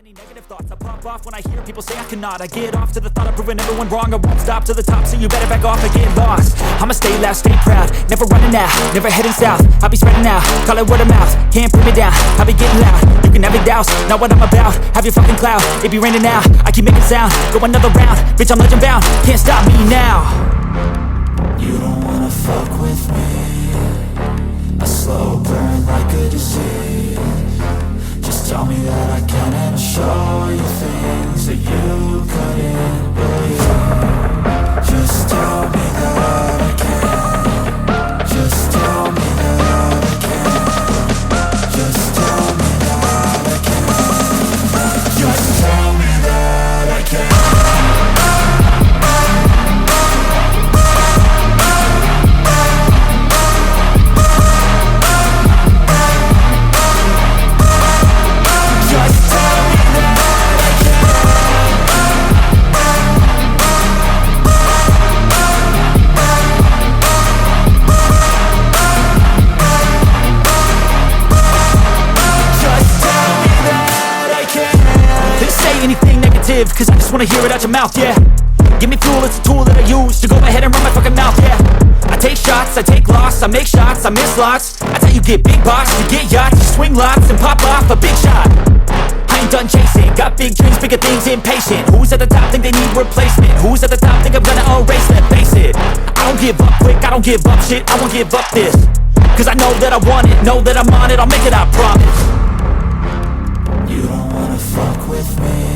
Any negative thoughts I pop off when I hear people say I cannot. I get off to the thought of proving everyone wrong. I won't stop to the top, so you better back off and get lost. I'ma stay loud, stay proud, never running out, never heading south. I'll be spreading out, call it word of mouth. Can't put me down, I'll be getting loud. You can have your doubts, not what I'm about. Have your fucking cloud, it be raining now. I keep making sound, go another round. Bitch, I'm legend bound, can't stop me now. You don't wanna fuck with me. A slow burn like a disease. Just tell me that I can and I'll show you things that you couldn't believe. Just tell me that I can. Just tell me that I can. Just tell me that I can. Just tell me that I can. Anything negative, cause I just wanna hear it out your mouth, yeah. Give me fuel, it's a tool that I use to go ahead and run my fucking mouth, yeah. I take shots, I take loss, I make shots, I miss lots. That's how you get big boss, you get yachts, you swing lots and pop off a big shot. I ain't done chasing, got big dreams, bigger things, impatient. Who's at the top think they need replacement? Who's at the top think I'm gonna erase them? Face it, I don't give up quick, I don't give up shit, I won't give up this. Cause I know that I want it, know that I'm on it, I'll make it, I promise. You don't wanna fuck with me.